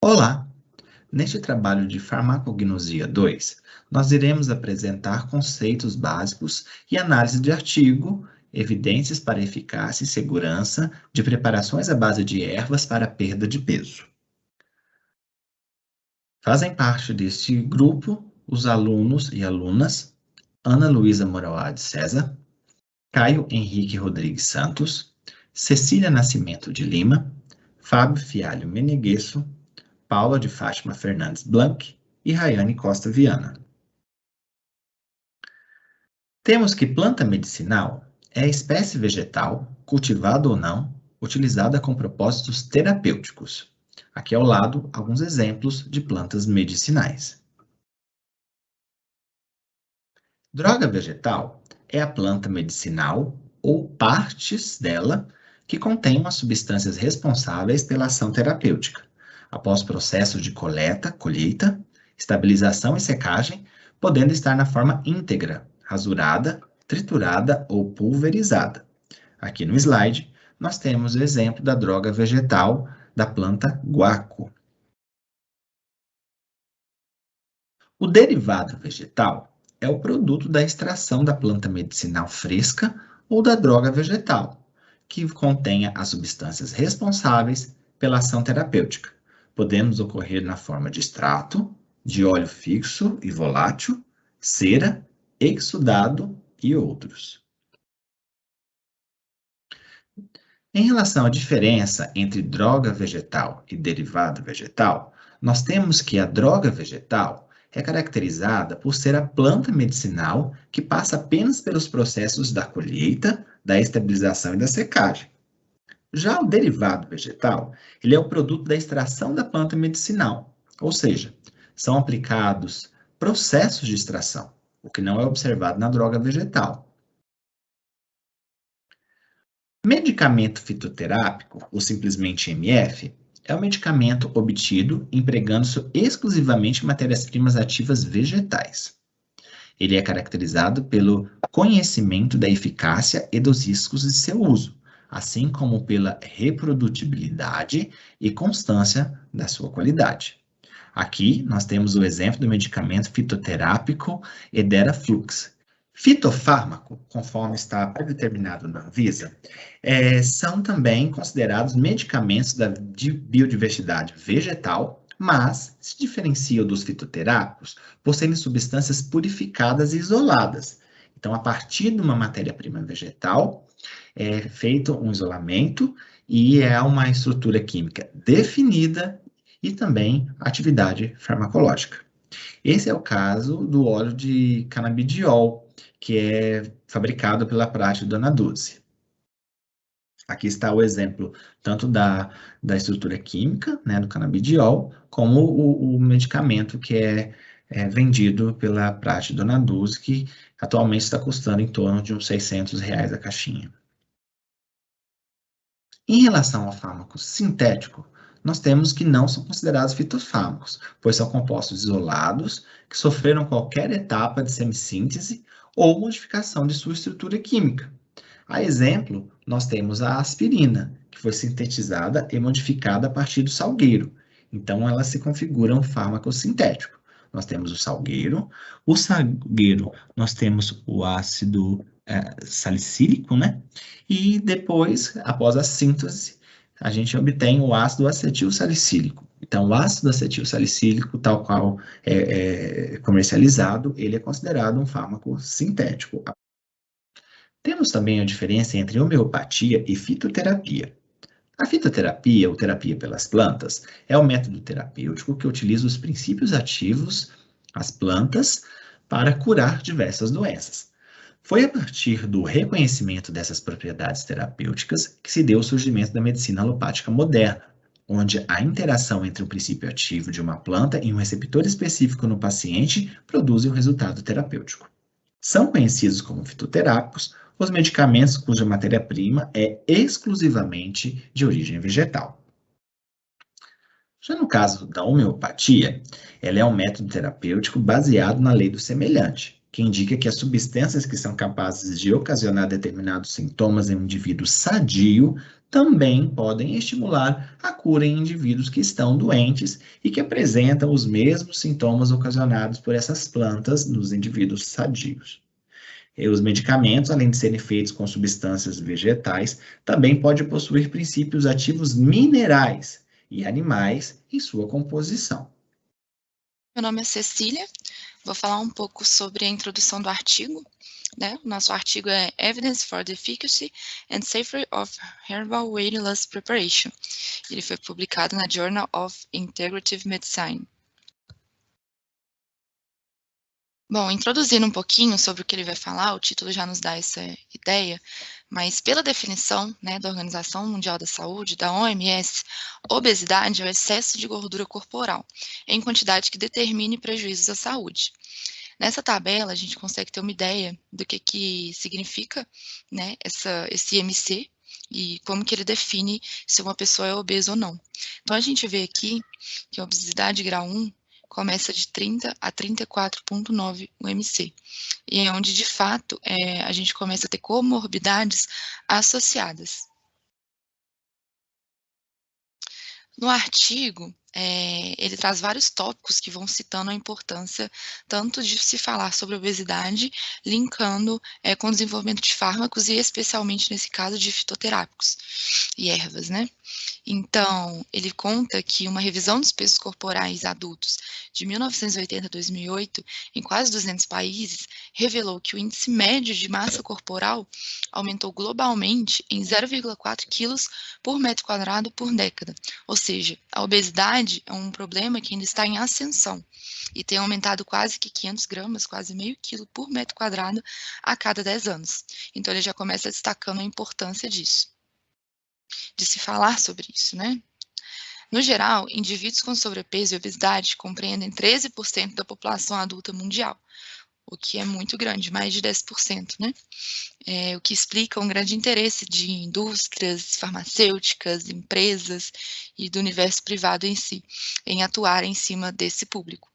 Olá! Neste trabalho de Farmacognosia 2, nós iremos apresentar conceitos básicos e análise de artigo, evidências para eficácia e segurança de preparações à base de ervas para perda de peso. Fazem parte deste grupo os alunos e alunas Ana Luísa Moroade César, Caio Henrique Rodrigues Santos, Cecília Nascimento de Lima, Fábio Fialho Meneguesso, Paula de Fátima Fernandes Blanc e Rayane Costa Viana. Temos que planta medicinal é a espécie vegetal, cultivada ou não, utilizada com propósitos terapêuticos. Aqui ao lado, alguns exemplos de plantas medicinais. Droga vegetal é a planta medicinal ou partes dela que contêm as substâncias responsáveis pela ação terapêutica, após processos de colheita, estabilização e secagem, podendo estar na forma íntegra, rasurada, triturada ou pulverizada. Aqui no slide, nós temos o exemplo da droga vegetal da planta guaco. O derivado vegetal é o produto da extração da planta medicinal fresca ou da droga vegetal, que contenha as substâncias responsáveis pela ação terapêutica, podendo ocorrer na forma de extrato, de óleo fixo e volátil, cera, exudado e outros. Em relação à diferença entre droga vegetal e derivado vegetal, nós temos que a droga vegetal é caracterizada por ser a planta medicinal que passa apenas pelos processos da colheita, da estabilização e da secagem. Já o derivado vegetal, ele é o produto da extração da planta medicinal, ou seja, são aplicados processos de extração, o que não é observado na droga vegetal. Medicamento fitoterápico, ou simplesmente MF, é um medicamento obtido empregando-se exclusivamente em matérias-primas ativas vegetais. Ele é caracterizado pelo conhecimento da eficácia e dos riscos de seu uso, assim como pela reprodutibilidade e constância da sua qualidade. Aqui nós temos o exemplo do medicamento fitoterápico Ederaflux. Fitofármaco, conforme está predeterminado na Anvisa, são também considerados medicamentos de biodiversidade vegetal, mas se diferenciam dos fitoterápicos por serem substâncias purificadas e isoladas. Então, a partir de uma matéria-prima vegetal, é feito um isolamento e é uma estrutura química definida e também atividade farmacológica. Esse é o caso do óleo de canabidiol, que é fabricado pela Prate Dona Dulce. Aqui está o exemplo tanto da estrutura química, né, do canabidiol, como o medicamento que é vendido pela Prate Dona Dulce, que atualmente está custando em torno de uns R$600 a caixinha. Em relação ao fármaco sintético, nós temos que não são considerados fitofármacos, pois são compostos isolados que sofreram qualquer etapa de semissíntese ou modificação de sua estrutura química. A exemplo, nós temos a aspirina, que foi sintetizada e modificada a partir do salgueiro. Então, ela se configura um fármaco sintético. Nós temos o salgueiro, nós temos o ácido salicílico, né? E depois, após a síntese, a gente obtém o ácido acetil salicílico. Então, o ácido acetil salicílico, tal qual é comercializado, ele é considerado um fármaco sintético. Temos também a diferença entre homeopatia e fitoterapia. A fitoterapia, ou terapia pelas plantas, é um método terapêutico que utiliza os princípios ativos, as plantas, para curar diversas doenças. Foi a partir do reconhecimento dessas propriedades terapêuticas que se deu o surgimento da medicina alopática moderna, onde a interação entre o princípio ativo de uma planta e um receptor específico no paciente produz o resultado terapêutico. São conhecidos como fitoterápicos os medicamentos cuja matéria-prima é exclusivamente de origem vegetal. Já no caso da homeopatia, ela é um método terapêutico baseado na lei do semelhante, que indica que as substâncias que são capazes de ocasionar determinados sintomas em um indivíduo sadio também podem estimular a cura em indivíduos que estão doentes e que apresentam os mesmos sintomas ocasionados por essas plantas nos indivíduos sadios. E os medicamentos, além de serem feitos com substâncias vegetais, também podem possuir princípios ativos minerais e animais em sua composição. Meu nome é Cecília, vou falar um pouco sobre a introdução do artigo, né? O nosso artigo é Evidence for the Efficacy and Safety of Herbal Weight Loss Preparation. Ele foi publicado na Journal of Integrative Medicine. Bom, introduzindo um pouquinho sobre o que ele vai falar, o título já nos dá essa ideia, mas pela definição, né, da Organização Mundial da Saúde, da OMS, obesidade é o excesso de gordura corporal, em quantidade que determine prejuízos à saúde. Nessa tabela, a gente consegue ter uma ideia do que significa, né, esse IMC e como que ele define se uma pessoa é obesa ou não. Então, a gente vê aqui que a obesidade grau 1 começa de 30 a 34,9 UMC, e é onde, de fato, a gente começa a ter comorbidades associadas. No artigo, ele traz vários tópicos que vão citando a importância tanto de se falar sobre obesidade, linkando com o desenvolvimento de fármacos e especialmente nesse caso de fitoterápicos e ervas, né? Então, ele conta que uma revisão dos pesos corporais adultos de 1980 a 2008, em quase 200 países, revelou que o índice médio de massa corporal aumentou globalmente em 0,4 quilos por metro quadrado por década. Ou seja, a obesidade é um problema que ainda está em ascensão e tem aumentado quase que 500 gramas, quase meio quilo por metro quadrado a cada 10 anos. Então, ele já começa destacando a importância disso, de se falar sobre isso, né? No geral, indivíduos com sobrepeso e obesidade compreendem 13% da população adulta mundial, o que é muito grande, mais de 10%, né? O que explica um grande interesse de indústrias farmacêuticas, empresas e do universo privado em si, em atuar em cima desse público.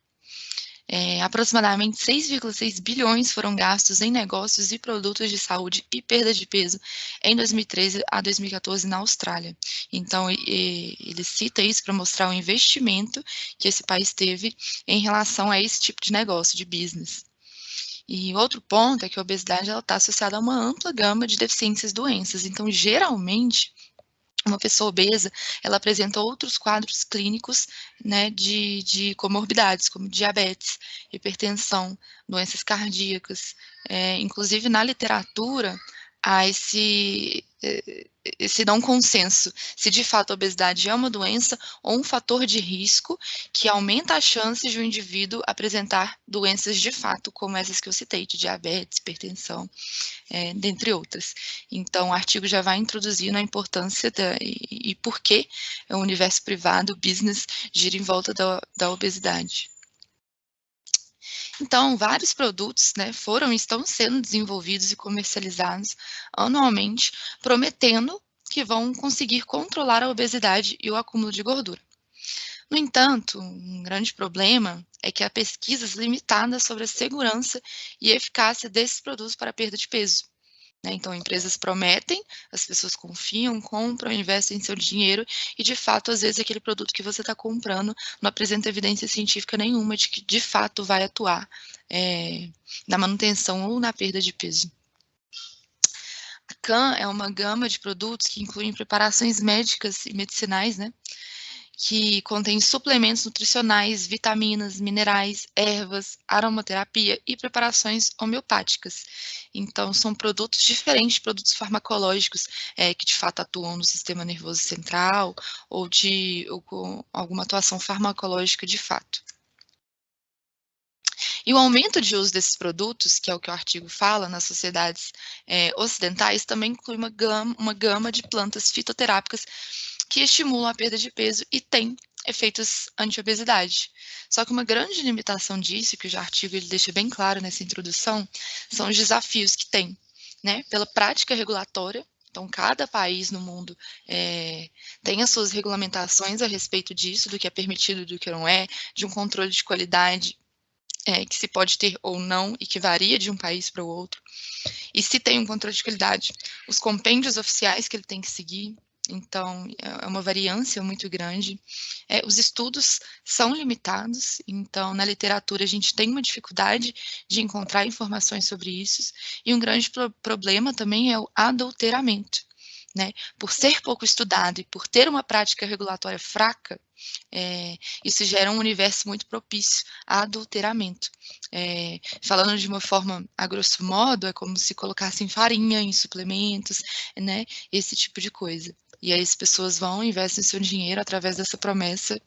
Aproximadamente 6,6 bilhões foram gastos em negócios e produtos de saúde e perda de peso em 2013 a 2014 na Austrália. Então, ele cita isso para mostrar o investimento que esse país teve em relação a esse tipo de negócio, de business. E outro ponto é que a obesidade está associada a uma ampla gama de deficiências e doenças. Então, geralmente, uma pessoa obesa, ela apresenta outros quadros clínicos, né, de comorbidades, como diabetes, hipertensão, doenças cardíacas. Inclusive, na literatura, há esse não consenso, se de fato a obesidade é uma doença ou um fator de risco que aumenta as chances de um indivíduo apresentar doenças de fato, como essas que eu citei, de diabetes, hipertensão, dentre outras. Então, o artigo já vai introduzindo a importância e por que o universo privado, o business, gira em volta da obesidade. Então, vários produtos, né, estão sendo desenvolvidos e comercializados anualmente, prometendo que vão conseguir controlar a obesidade e o acúmulo de gordura. No entanto, um grande problema é que há pesquisas limitadas sobre a segurança e eficácia desses produtos para a perda de peso. Então, empresas prometem, as pessoas confiam, compram, investem seu dinheiro e, de fato, às vezes aquele produto que você está comprando não apresenta evidência científica nenhuma de que, de fato, vai atuar na manutenção ou na perda de peso. A CAN é uma gama de produtos que incluem preparações médicas e medicinais, né, que contém suplementos nutricionais, vitaminas, minerais, ervas, aromaterapia e preparações homeopáticas. Então, são produtos diferentes, produtos farmacológicos que de fato atuam no sistema nervoso central ou com alguma atuação farmacológica de fato. E o aumento de uso desses produtos, que é o que o artigo fala, nas sociedades ocidentais, também inclui uma gama de plantas fitoterápicas que estimulam a perda de peso e têm efeitos anti-obesidade. Só que uma grande limitação disso, que o artigo ele deixa bem claro nessa introdução, são os desafios que tem, né, pela prática regulatória. Então, cada país no mundo tem as suas regulamentações a respeito disso, do que é permitido e do que não é, de um controle de qualidade que se pode ter ou não e que varia de um país para o outro. E se tem um controle de qualidade, os compêndios oficiais que ele tem que seguir. Então, é uma variância muito grande. Os estudos são limitados, então, na literatura, a gente tem uma dificuldade de encontrar informações sobre isso, e um grande problema também é o adulteramento, né? Por ser pouco estudado e por ter uma prática regulatória fraca, isso gera um universo muito propício a adulteramento. Falando de uma forma, a grosso modo, é como se colocassem farinha em suplementos, né? Esse tipo de coisa. E aí as pessoas vão, investem seu dinheiro através dessa promessa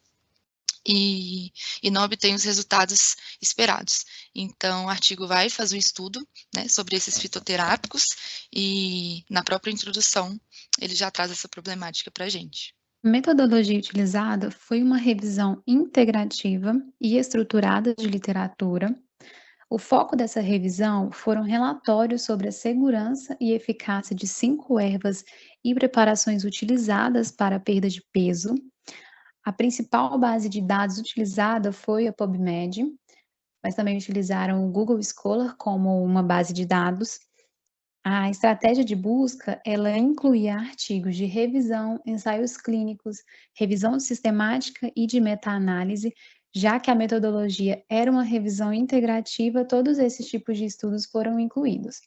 e não obtêm os resultados esperados. Então, o artigo vai fazer um estudo, né, sobre esses fitoterápicos e, na própria introdução, ele já traz essa problemática para a gente. A metodologia utilizada foi uma revisão integrativa e estruturada de literatura. O foco dessa revisão foram relatórios sobre a segurança e eficácia de 5 ervas e preparações utilizadas para a perda de peso. A principal base de dados utilizada foi a PubMed, mas também utilizaram o Google Scholar como uma base de dados. A estratégia de busca, ela incluía artigos de revisão, ensaios clínicos, revisão sistemática e de meta-análise. Já que a metodologia era uma revisão integrativa, todos esses tipos de estudos foram incluídos.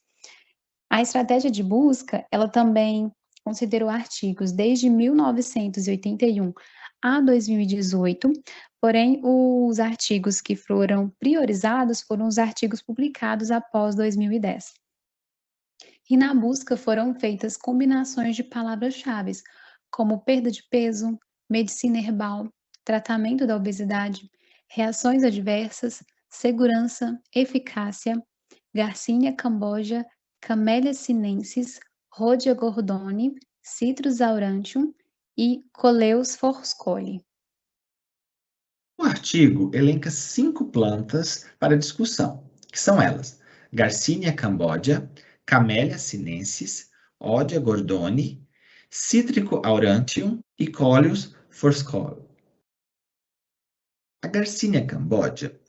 A estratégia de busca, ela também considerou artigos desde 1981 a 2018, porém, os artigos que foram priorizados foram os artigos publicados após 2010. E na busca foram feitas combinações de palavras-chave, como perda de peso, medicina herbal, tratamento da obesidade, reações adversas, segurança, eficácia, Garcinia cambogia, Camellia sinensis, Rhodia gordoni, Citrus aurantium e Coleus forscolli. O artigo elenca 5 plantas para discussão, que são elas: Garcinia cambogia, Camellia sinensis, Rhodia gordoni, Citrico aurantium e Coleus forscolli. A Garcinia cambogia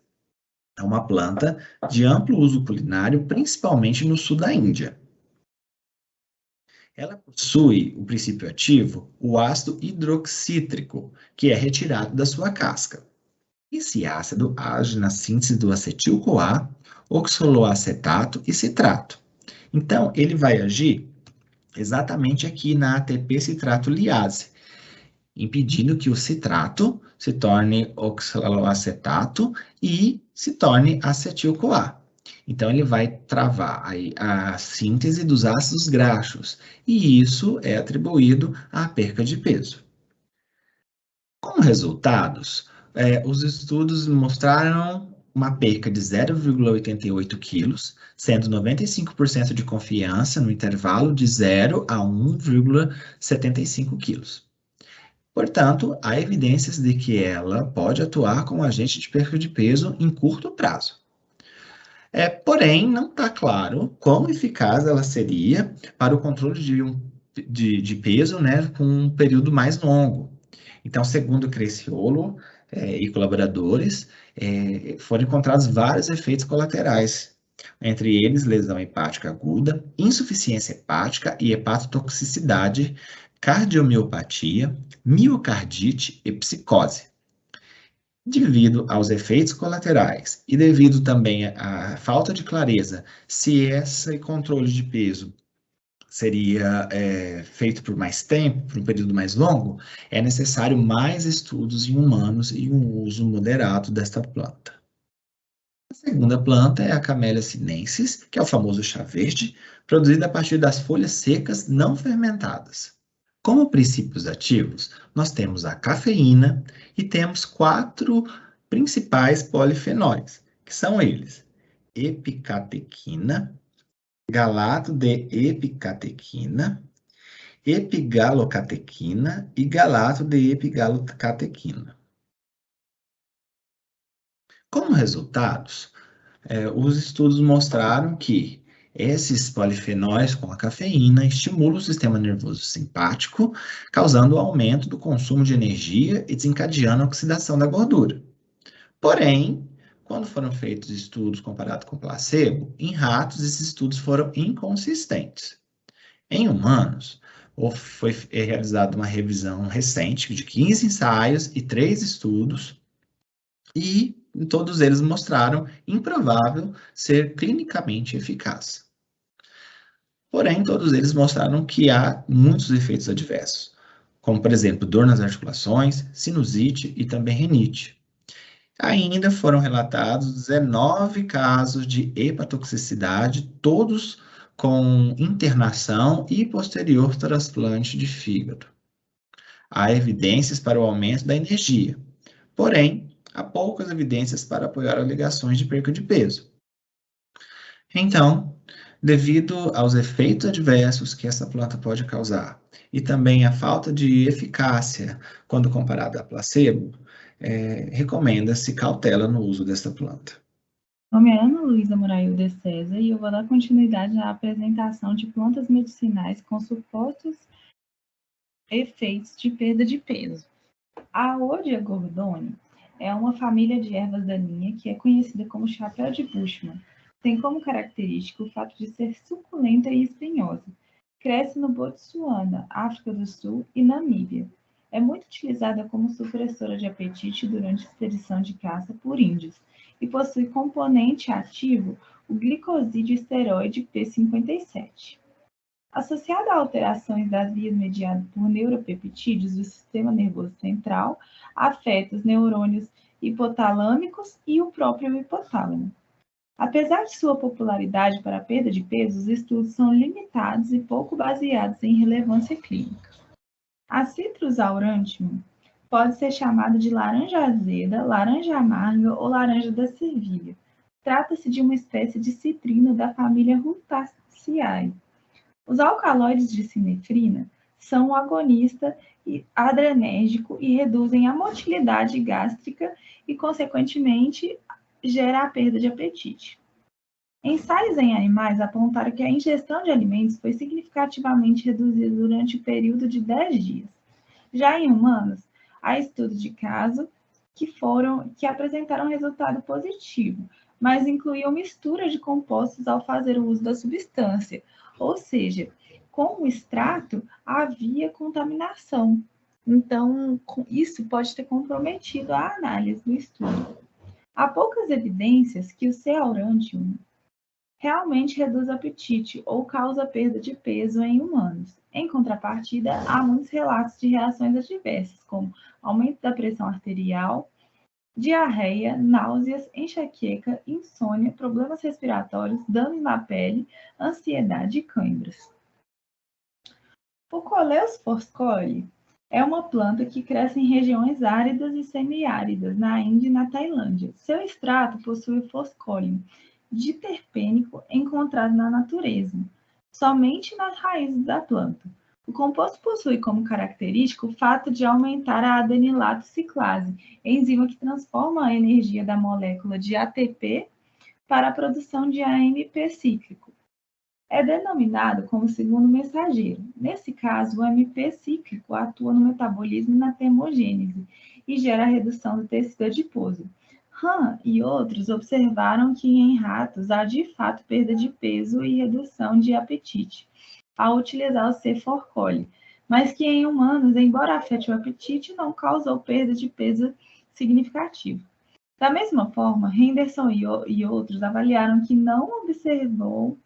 é uma planta de amplo uso culinário, principalmente no sul da Índia. Ela possui o princípio ativo, o ácido hidroxítrico, que é retirado da sua casca. Esse ácido age na síntese do acetil-CoA, oxaloacetato e citrato. Então, ele vai agir exatamente aqui na ATP-citrato liase, impedindo que o citrato se torne oxaloacetato e se torne acetil-CoA. Então, ele vai travar a síntese dos ácidos graxos, e isso é atribuído à perca de peso. Como resultados, os estudos mostraram uma perca de 0,88 quilos, sendo 95% de confiança no intervalo de 0 a 1,75 quilos. Portanto, há evidências de que ela pode atuar como agente de perda de peso em curto prazo. Porém, não está claro quão eficaz ela seria para o controle de peso, né, com um período mais longo. Então, segundo Cresciolo e colaboradores, foram encontrados vários efeitos colaterais, entre eles lesão hepática aguda, insuficiência hepática e hepatotoxicidade, cardiomiopatia, miocardite e psicose. Devido aos efeitos colaterais e devido também à falta de clareza se esse controle de peso seria feito por mais tempo, por um período mais longo, é necessário mais estudos em humanos e um uso moderado desta planta. A segunda planta é a Camellia sinensis, que é o famoso chá verde, produzido a partir das folhas secas não fermentadas. Como princípios ativos, nós temos a cafeína e temos 4 principais polifenóis, que são eles: epicatequina, galato de epicatequina, epigalocatequina e galato de epigalocatequina. Como resultados, os estudos mostraram que esses polifenóis com a cafeína estimulam o sistema nervoso simpático, causando o aumento do consumo de energia e desencadeando a oxidação da gordura. Porém, quando foram feitos estudos comparados com placebo, em ratos esses estudos foram inconsistentes. Em humanos, foi realizada uma revisão recente de 15 ensaios e 3 estudos, e todos eles mostraram improvável ser clinicamente eficaz. Porém, todos eles mostraram que há muitos efeitos adversos, como, por exemplo, dor nas articulações, sinusite e também rinite. Ainda foram relatados 19 casos de hepatotoxicidade, todos com internação e posterior transplante de fígado. Há evidências para o aumento da energia, porém, há poucas evidências para apoiar alegações de perda de peso. Então, devido aos efeitos adversos que essa planta pode causar e também a falta de eficácia quando comparada a placebo, recomenda-se cautela no uso dessa planta. Meu nome é Ana Luísa Morailda César e eu vou dar continuidade à apresentação de plantas medicinais com supostos efeitos de perda de peso. A Odia gordoni é uma família de ervas daninhas que é conhecida como chapéu de Bushman. Tem como característica o fato de ser suculenta e espinhosa. Cresce no Botsuana, África do Sul e Namíbia. É muito utilizada como supressora de apetite durante expedição de caça por índios e possui componente ativo o glicosídeo esteroide P57. Associada a alterações das vias mediadas por neuropeptídeos do sistema nervoso central, afeta os neurônios hipotalâmicos e o próprio hipotálamo. Apesar de sua popularidade para a perda de peso, os estudos são limitados e pouco baseados em relevância clínica. A Citrus aurantium pode ser chamada de laranja azeda, laranja amarga ou laranja da Servilha. Trata-se de uma espécie de citrino da família Rutaceae. Os alcaloides de sinefrina são um agonista adrenérgico e reduzem a motilidade gástrica e, consequentemente, gera a perda de apetite. Ensaios em animais apontaram que a ingestão de alimentos foi significativamente reduzida durante o período de 10 dias. Já em humanos, há estudos de caso que apresentaram resultado positivo, mas incluíam mistura de compostos ao fazer o uso da substância, ou seja, com o extrato havia contaminação. Então, isso pode ter comprometido a análise do estudo. Há poucas evidências que o C. aurantium realmente reduz o apetite ou causa perda de peso em humanos. Em contrapartida, há muitos relatos de reações adversas, como aumento da pressão arterial, diarreia, náuseas, enxaqueca, insônia, problemas respiratórios, danos na pele, ansiedade e cãibras. O Coleus forscolli é uma planta que cresce em regiões áridas e semiáridas na Índia e na Tailândia. Seu extrato possui forscólium diterpênico encontrado na natureza, somente nas raízes da planta. O composto possui como característica o fato de aumentar a adenilato ciclase, enzima que transforma a energia da molécula de ATP para a produção de AMP cíclico. É denominado como segundo mensageiro. Nesse caso, o AMP cíclico atua no metabolismo e na termogênese e gera a redução do tecido adiposo. Han e outros observaram que em ratos há de fato perda de peso e redução de apetite ao utilizar o C. forscolli, mas que em humanos, embora afete o apetite, não causou perda de peso significativa. Da mesma forma, Henderson e outros avaliaram que não observou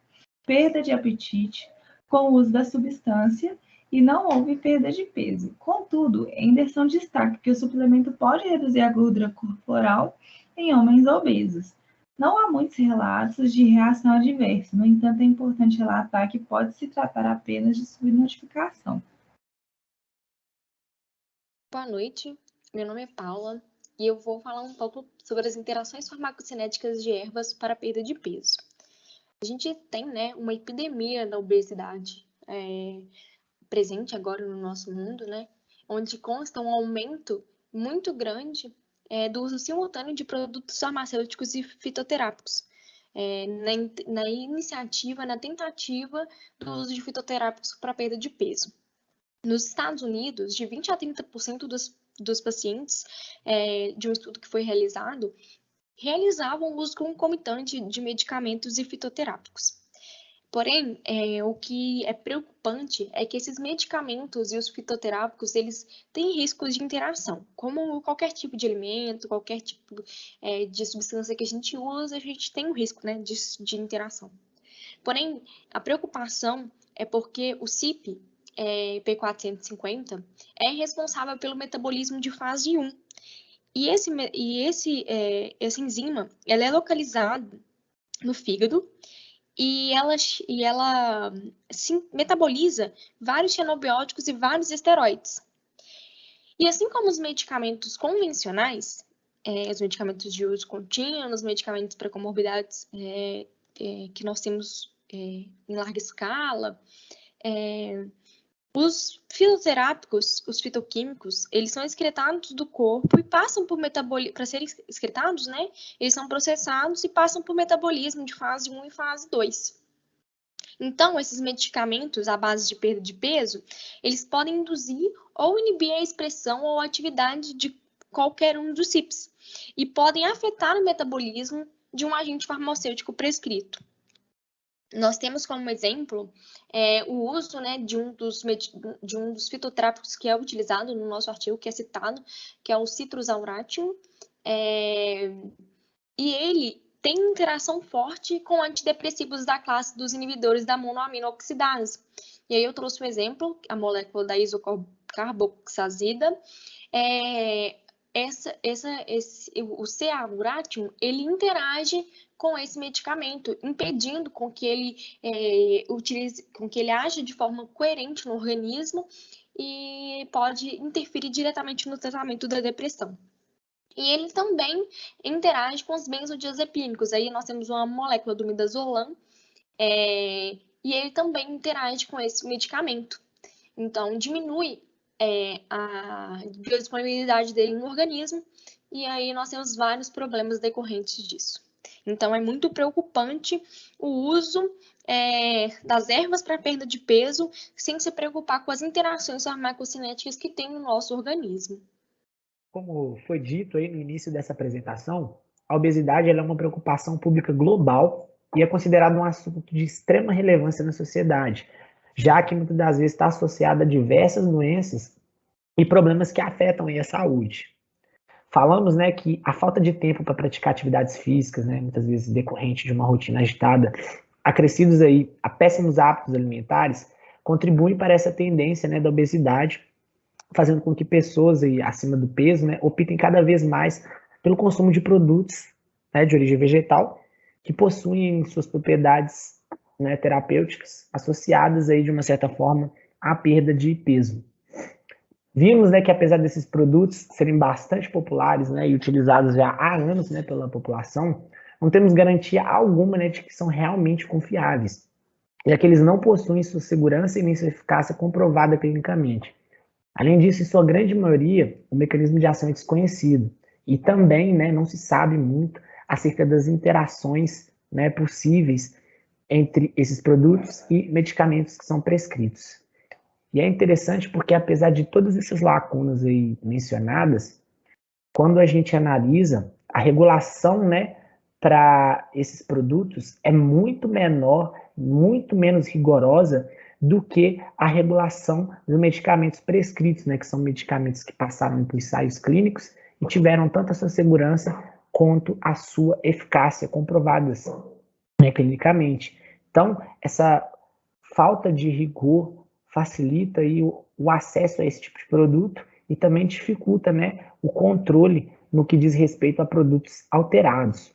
perda de apetite com o uso da substância e não houve perda de peso. Contudo, Henderson destaca que o suplemento pode reduzir a gordura corporal em homens obesos. Não há muitos relatos de reação adversa, no entanto, é importante relatar que pode se tratar apenas de subnotificação. Boa noite, meu nome é Paula e eu vou falar um pouco sobre as interações farmacocinéticas de ervas para a perda de peso. A gente tem, uma epidemia da obesidade presente agora no nosso mundo, onde consta um aumento muito grande do uso simultâneo de produtos farmacêuticos e fitoterápicos, na tentativa do uso de fitoterápicos para perda de peso. Nos Estados Unidos, de 20% a 30% dos pacientes de um estudo que foi realizado, realizavam o uso concomitante de medicamentos e fitoterápicos. Porém, o que é preocupante é que esses medicamentos e os fitoterápicos, eles têm riscos de interação. Como qualquer tipo de alimento, qualquer tipo de substância que a gente usa, a gente tem um risco, né, de interação. Porém, a preocupação é porque o CYP P450 é responsável pelo metabolismo de fase 1. E essa enzima, ela é localizada no fígado e ela metaboliza vários xenobióticos e vários esteroides. E assim como os medicamentos convencionais, os medicamentos de uso contínuo, os medicamentos para comorbidades que nós temos em larga escala, os fitoterápicos, os fitoquímicos, eles são excretados do corpo e passam por metabolismo, para serem excretados, né? Eles são processados e passam por metabolismo de fase 1 e fase 2. Então, esses medicamentos à base de perda de peso, eles podem induzir ou inibir a expressão ou atividade de qualquer um dos CYPs e podem afetar o metabolismo de um agente farmacêutico prescrito. Nós temos como exemplo o uso, né, de um dos fitoterápicos que é utilizado no nosso artigo, que é citado, que é o Citrus aurantium, e ele tem interação forte com antidepressivos da classe dos inibidores da monoamino-oxidase. E aí eu trouxe um exemplo, a molécula da isocarboxazida. O C-aurantium, ele interage com esse medicamento, impedindo com que ele aja de forma coerente no organismo e pode interferir diretamente no tratamento da depressão. E ele também interage com os benzodiazepínicos. Aí nós temos uma molécula do midazolam, e ele também interage com esse medicamento. Então, diminui a biodisponibilidade dele no organismo, e aí nós temos vários problemas decorrentes disso. Então, é muito preocupante o uso das ervas para perda de peso, sem se preocupar com as interações farmacocinéticas que tem no nosso organismo. Como foi dito aí no início dessa apresentação, a obesidade é uma preocupação pública global e é considerado um assunto de extrema relevância na sociedade, já que muitas das vezes está associada a diversas doenças e problemas que afetam aí a saúde. Falamos, né, que a falta de tempo para praticar atividades físicas, né, muitas vezes decorrente de uma rotina agitada, acrescidos aí a péssimos hábitos alimentares, contribuem para essa tendência, né, da obesidade, fazendo com que pessoas aí acima do peso, né, optem cada vez mais pelo consumo de produtos, né, de origem vegetal, que possuem suas propriedades, né, terapêuticas associadas aí de uma certa forma à perda de peso. Vimos, né, que apesar desses produtos serem bastante populares, né, e utilizados já há anos, né, pela população, não temos garantia alguma, né, de que são realmente confiáveis, já que eles não possuem sua segurança e nem sua eficácia comprovada clinicamente. Além disso, em sua grande maioria, o mecanismo de ação é desconhecido e também, né, não se sabe muito acerca das interações, né, possíveis entre esses produtos e medicamentos que são prescritos. E é interessante porque, apesar de todas essas lacunas aí mencionadas, quando a gente analisa, a regulação, né, para esses produtos é muito menor, muito menos rigorosa do que a regulação dos medicamentos prescritos, né, que são medicamentos que passaram por ensaios clínicos e tiveram tanto a sua segurança quanto a sua eficácia comprovadas, né, clinicamente. Então, essa falta de rigor facilita aí o acesso a esse tipo de produto e também dificulta, né, o controle no que diz respeito a produtos alterados.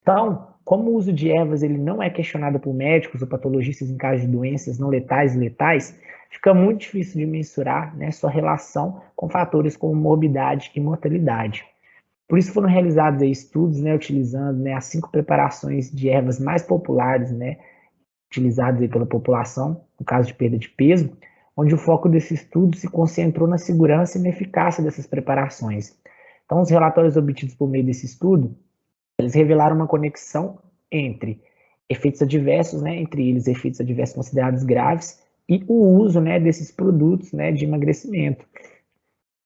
Então, como o uso de ervas ele não é questionado por médicos ou patologistas em caso de doenças não letais e letais, fica muito difícil de mensurar, né, sua relação com fatores como morbidade e mortalidade. Por isso foram realizados aí estudos, né, utilizando, né, as 5 preparações de ervas mais populares, né, utilizadas aí pela população, no caso de perda de peso, onde o foco desse estudo se concentrou na segurança e na eficácia dessas preparações. Então, os relatórios obtidos por meio desse estudo, eles revelaram uma conexão entre efeitos adversos, né, entre eles efeitos adversos considerados graves, e o uso, né, desses produtos, né, de emagrecimento.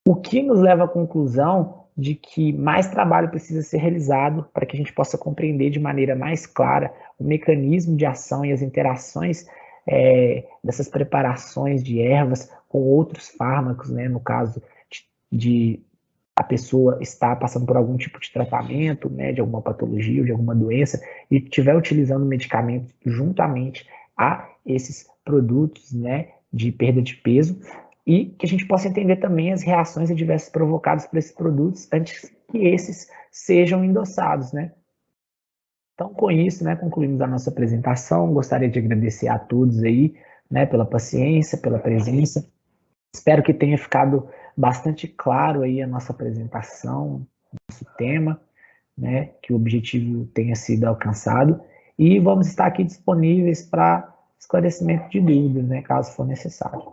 O que nos leva à conclusão de que mais trabalho precisa ser realizado para que a gente possa compreender de maneira mais clara o mecanismo de ação e as interações dessas preparações de ervas com outros fármacos, né, no caso de a pessoa estar passando por algum tipo de tratamento, né, de alguma patologia ou de alguma doença, e estiver utilizando medicamentos juntamente a esses produtos, né, de perda de peso, e que a gente possa entender também as reações adversas provocadas por esses produtos antes que esses sejam endossados, né. Então, com isso, né, concluímos a nossa apresentação. Gostaria de agradecer a todos aí, né, pela paciência, pela presença. Espero que tenha ficado bastante claro aí a nossa apresentação, nosso tema, né, que o objetivo tenha sido alcançado. E vamos estar aqui disponíveis para esclarecimento de dúvidas, né, caso for necessário.